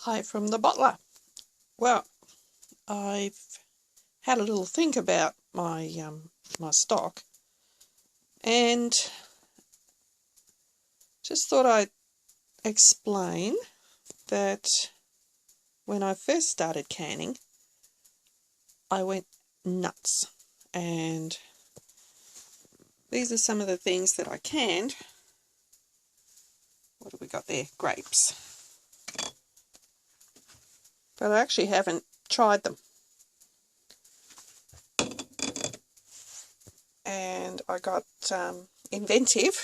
Hi from the bottler. Well, I've had a little think about my stock, and just thought I'd explain that when I first started canning, I went nuts, and these are some of the things that I canned. What have we got there? Grapes. But I actually haven't tried them. And I got inventive.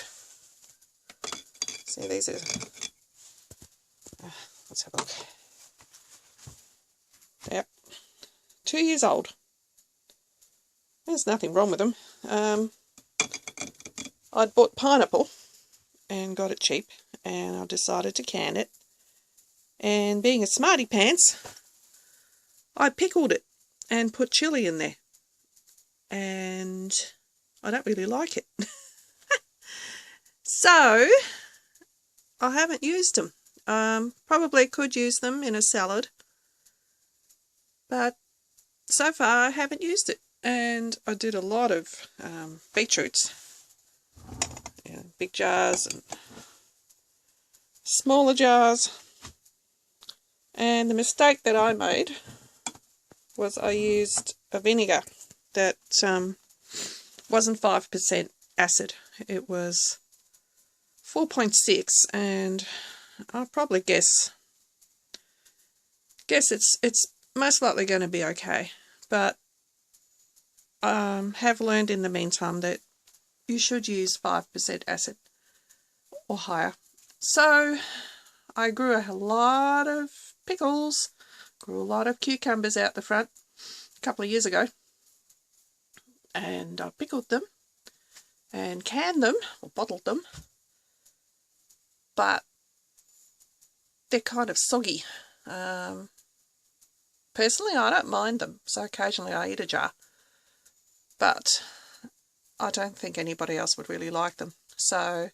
See, these are, let's have a look. Yep, 2 years old. There's nothing wrong with them. I'd bought pineapple and got it cheap, and I decided to can it. And being a smarty pants, I pickled it and put chili in there. And I don't really like it. So I haven't used them. Probably could use them in a salad, but so far I haven't used it. And I did a lot of beetroots, big jars and smaller jars. And the mistake that I made was I used a vinegar that wasn't 5% acid. It was 4.6, and I'll probably guess it's most likely going to be okay. But have learned in the meantime that you should use 5% acid or higher. So I grew a lot of pickles, grew a lot of cucumbers out the front a couple of years ago, and I pickled them and canned them or bottled them, but they're kind of soggy. Personally, I don't mind them, so occasionally I eat a jar, but I don't think anybody else would really like them. So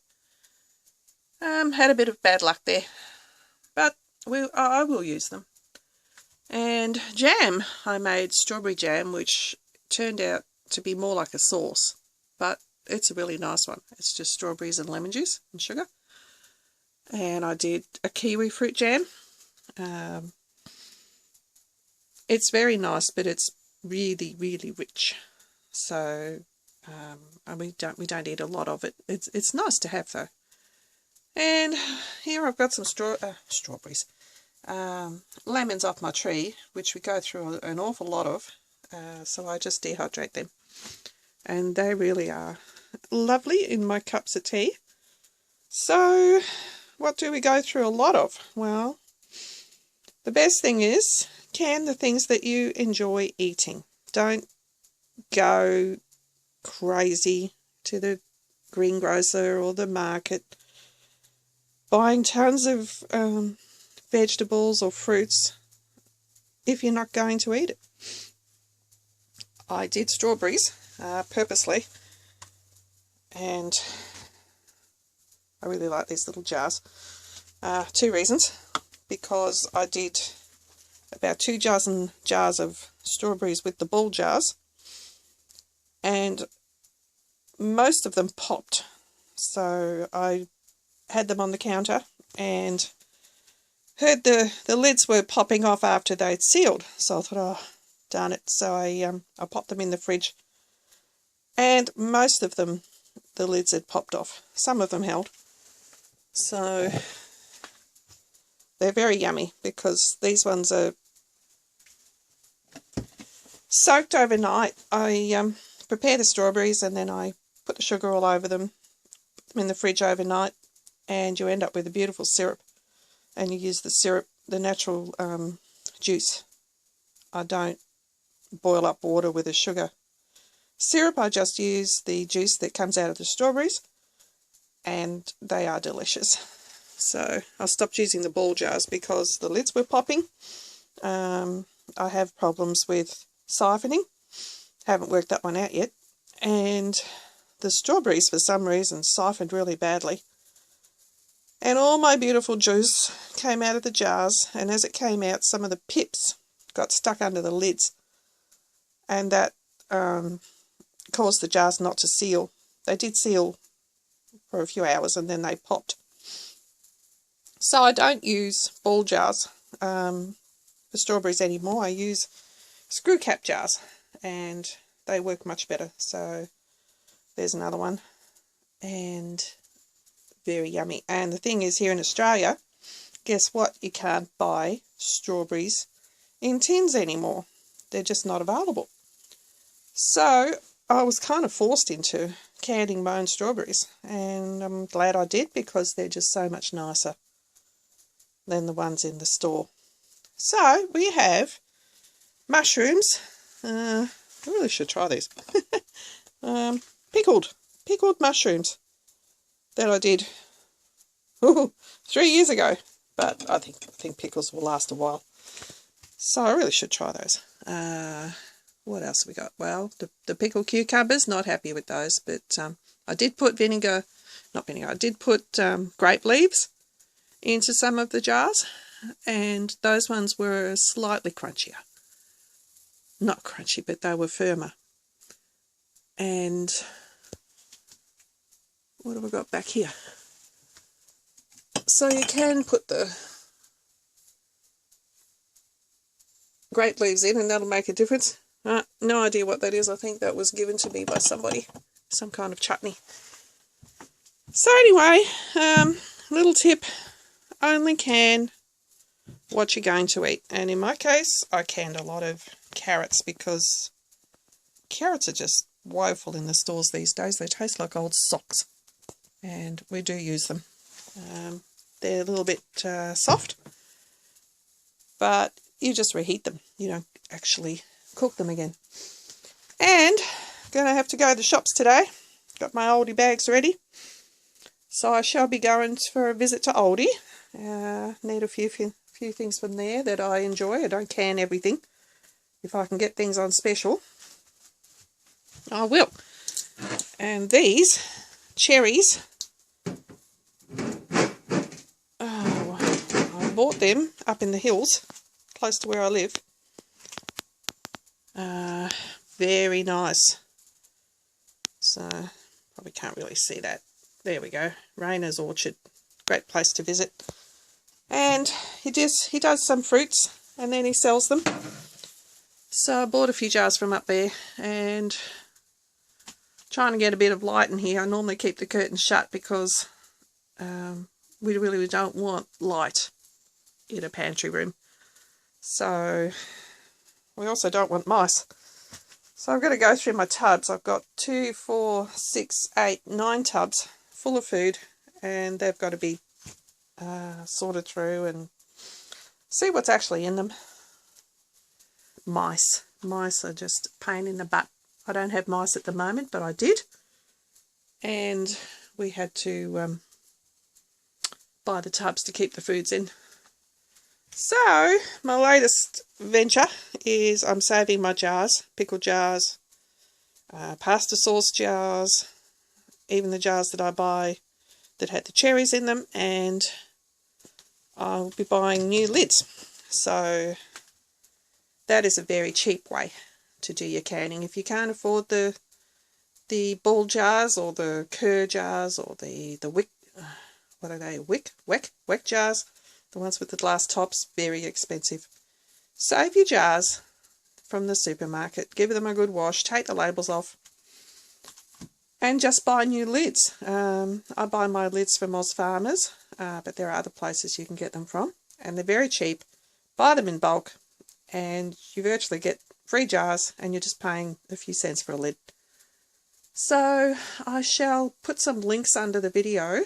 had a bit of bad luck there, but I will use them. And jam, I made strawberry jam, which turned out to be more like a sauce, but it's a really nice one. It's just strawberries and lemon juice and sugar. And I did a kiwi fruit jam. It's very nice, but it's really, really rich. So we don't eat a lot of it. It's nice to have though. And here I've got some strawberries. Lemons off my tree, which we go through an awful lot of, so I just dehydrate them, and they really are lovely in my cups of tea. So what do we go through a lot of? Well, the best thing is can the things that you enjoy eating. Don't go crazy to the greengrocer or the market buying tons of vegetables or fruits if you're not going to eat it. I did strawberries purposely, and I really like these little jars. 2 reasons. Because I did about 2 dozen jars of strawberries with the ball jars, and most of them popped. So I had them on the counter and heard the lids were popping off after they'd sealed. So I thought, oh, darn it. So I popped them in the fridge, and most of them, the lids had popped off. Some of them held. So they're very yummy, because these ones are soaked overnight. I prepare the strawberries, and then I put the sugar all over them, put them in the fridge overnight, and you end up with a beautiful syrup. And you use the syrup, the natural juice. I don't boil up water with the sugar syrup. I just use the juice that comes out of the strawberries, and they are delicious. So I stopped using the ball jars because the lids were popping. I have problems with siphoning. Haven't worked that one out yet. And the strawberries, for some reason, siphoned really badly. And all my beautiful juice came out of the jars, and as it came out, some of the pips got stuck under the lids, and that caused the jars not to seal. They did seal for a few hours, and then they popped. So I don't use ball jars for strawberries anymore. I use screw cap jars, and they work much better. So there's another one, and very yummy. And the thing is, here in Australia, guess what? You can't buy strawberries in tins anymore. They're just not available. So I was kind of forced into canning my own strawberries, and I'm glad I did, because they're just so much nicer than the ones in the store. So we have mushrooms. I really should try these. Pickled mushrooms that I did 3 years ago, but I think pickles will last a while, so I really should try those. What else have we got? Well, the pickled cucumbers, not happy with those, but I did put I did put grape leaves into some of the jars, and those ones were slightly crunchier. Not crunchy, but they were firmer. And what have we got back here? So you can put the grape leaves in, and that'll make a difference. No idea what that is. I think that was given to me by somebody. Some kind of chutney. So anyway, little tip, only can what you're going to eat. And in my case, I canned a lot of carrots, because carrots are just woeful in the stores these days. They taste like old socks, and we do use them. They're a little bit soft, but you just reheat them. You don't actually cook them again. And going to have to go to the shops today. Got my Aldi bags ready. So I shall be going for a visit to Aldi. Need a few things from there that I enjoy. I don't can everything. If I can get things on special, I will. And these cherries, I bought them up in the hills, close to where I live. Very nice. So, probably can't really see that. There we go. Rayner's Orchard. Great place to visit. And he does some fruits, and then he sells them. So I bought a few jars from up there, and trying to get a bit of light in here. I normally keep the curtains shut, because we really don't want light in a pantry room. So we also don't want mice. So I'm going to go through my tubs. I've got 2, 4, 6, 8, 9 tubs full of food, and they've got to be sorted through and see what's actually in them. Mice are just a pain in the butt. I don't have mice at the moment, but I did, and we had to buy the tubs to keep the foods in. So my latest venture is I'm saving my jars, pickle jars, pasta sauce jars, even the jars that I buy that had the cherries in them, and I'll be buying new lids. So that is a very cheap way to do your canning. If you can't afford the ball jars, or the cur jars, or the wick, what are they, wick jars, the ones with the glass tops, very expensive. Save your jars from the supermarket, give them a good wash, take the labels off, and just buy new lids. I buy my lids from Oz Farmers, but there are other places you can get them from, and they're very cheap. Buy them in bulk, and you virtually get free jars, and you're just paying a few cents for a lid. So I shall put some links under the video,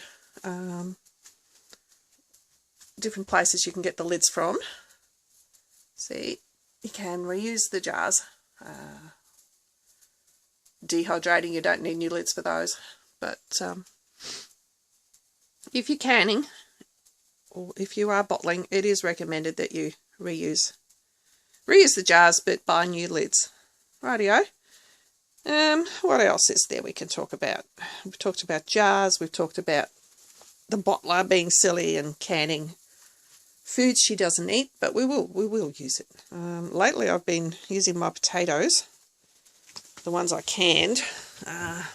different places you can get the lids from. See, you can reuse the jars. Dehydrating, you don't need new lids for those, but if you're canning, or if you are bottling, it is recommended that you reuse the jars, but buy new lids. Rightio. What else is there we can talk about? We've talked about jars, we've talked about the bottler being silly and canning foods she doesn't eat, but we will use it. Lately I've been using my potatoes, the ones I canned,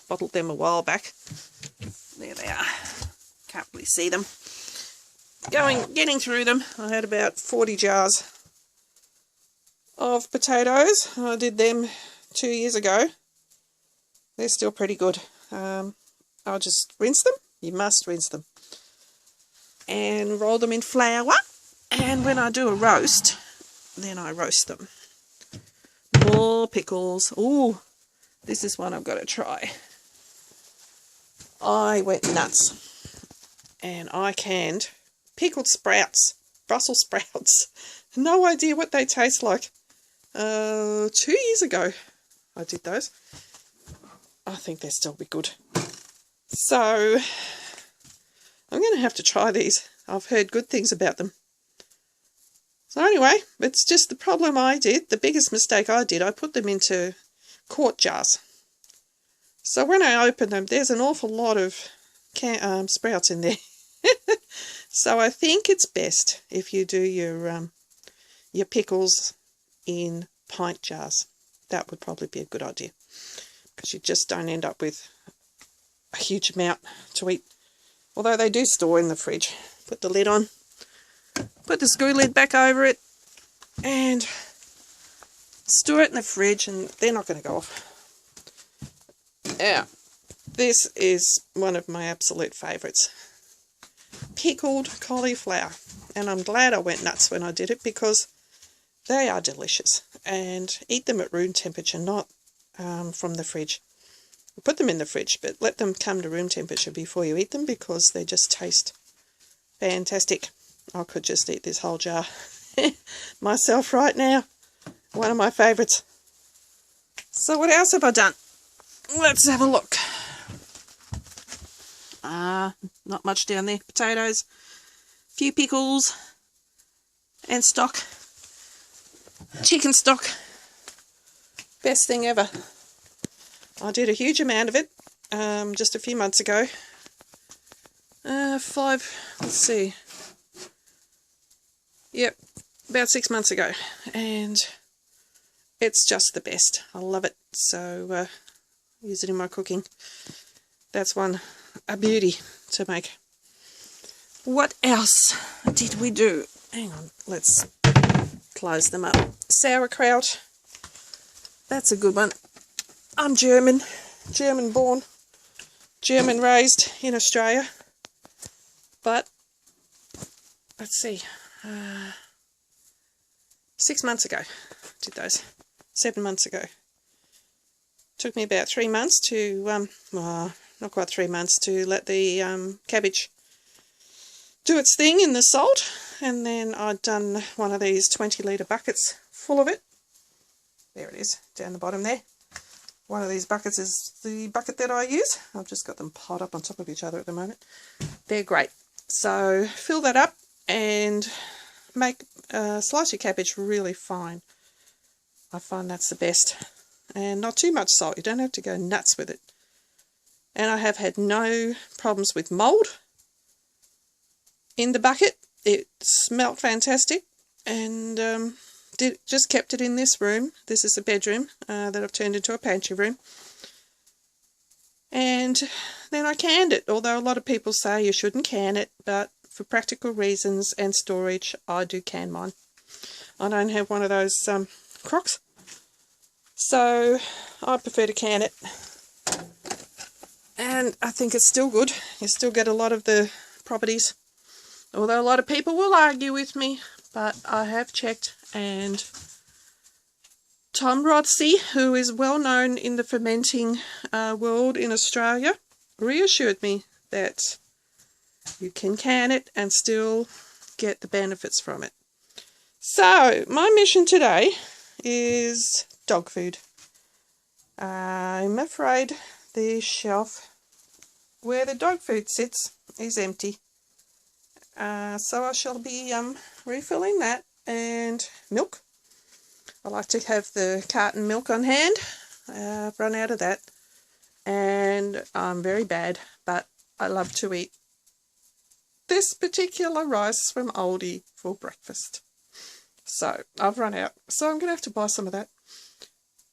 bottled them a while back. There they are. Can't really see them. Getting through them. I had about 40 jars of potatoes. I did them 2 years ago. They're still pretty good. I'll just rinse them. You must rinse them. And roll them in flour. And when I do a roast, then I roast them. More pickles. Ooh, this is one I've got to try. I went nuts. And I canned pickled sprouts. Brussels sprouts. No idea what they taste like. 2 years ago I did those. I think they'll still be good. So I'm going to have to try these. I've heard good things about them. So anyway, it's just the problem I did. The biggest mistake I did, I put them into quart jars. So when I open them, there's an awful lot of sprouts in there. So I think it's best if you do your pickles in pint jars. That would probably be a good idea, because you just don't end up with a huge amount to eat. Although they do store in the fridge. Put the lid on, put the screw lid back over it, and store it in the fridge, and they're not going to go off. Now, this is one of my absolute favourites. Pickled cauliflower. And I'm glad I went nuts when I did it, because they are delicious. And eat them at room temperature, not from the fridge. Put them in the fridge, but let them come to room temperature before you eat them, because they just taste fantastic. I could just eat this whole jar myself right now. One of my favourites. So what else have I done? Let's have a look. Not much down there. Potatoes, few pickles, and stock. Chicken stock. Best thing ever. I did a huge amount of it just a few months ago. Let's see. Yep, about 6 months ago. And it's just the best. I love it. So use it in my cooking. That's a beauty to make. What else did we do? Hang on, let's close them up. Sauerkraut. That's a good one. I'm German born, German raised in Australia. But let's see, 6 months ago did those. 7 months ago. Took me about 3 months to not quite 3 months, to let the cabbage do its thing in the salt, and then I'd done one of these 20-litre buckets full of it. There it is, down the bottom there. One of these buckets is the bucket that I use. I've just got them piled up on top of each other at the moment. They're great. So fill that up and slice your cabbage really fine. I find that's the best. And not too much salt. You don't have to go nuts with it. And I have had no problems with mould in the bucket. It smelt fantastic, and just kept it in this room. This is a bedroom that I've turned into a pantry room. And then I canned it, although a lot of people say you shouldn't can it, but for practical reasons and storage, I do can mine. I don't have one of those crocks, so I prefer to can it. And I think it's still good. You still get a lot of the properties. Although a lot of people will argue with me, but I have checked, and Tom Rodsey, who is well known in the fermenting world in Australia, reassured me that you can it and still get the benefits from it. So, my mission today is dog food. I'm afraid the shelf where the dog food sits is empty. So I shall be refilling that, and milk. I like to have the carton milk on hand. I've run out of that, and I'm very bad, but I love to eat this particular rice from Aldi for breakfast. So I've run out. So I'm going to have to buy some of that.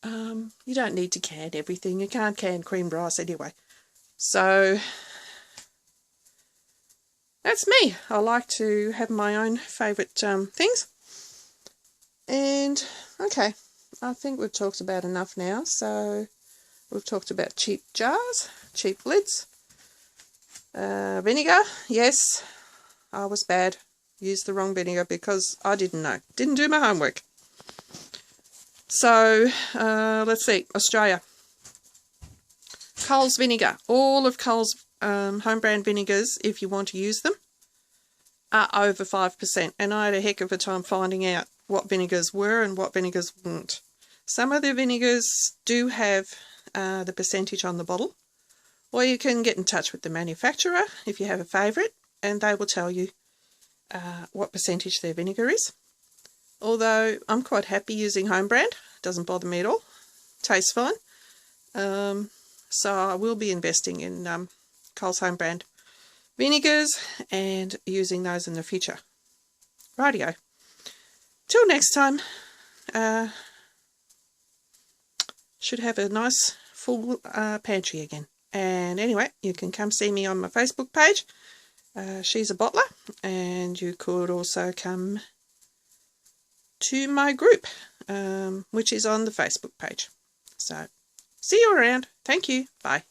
You don't need to can everything. You can't can creamed rice anyway. So that's me. I like to have my own favourite things. And, okay, I think we've talked about enough now. So we've talked about cheap jars, cheap lids. Vinegar, yes, I was bad. Used the wrong vinegar because I didn't know. Didn't do my homework. So, let's see, Australia. Coles vinegar. All of Coles home brand vinegars, if you want to use them, are over 5%. And I had a heck of a time finding out what vinegars were and what vinegars weren't. Some of the vinegars do have the percentage on the bottle. Or you can get in touch with the manufacturer if you have a favourite, and they will tell you what percentage their vinegar is. Although I'm quite happy using home brand. Doesn't bother me at all. Tastes fine. So I will be investing in Coles home brand vinegars and using those in the future. Rightio. Till next time. Should have a nice full pantry again. And anyway, you can come see me on my Facebook page. She's a bottler. And you could also come to my group, which is on the Facebook page. So, see you around. Thank you. Bye.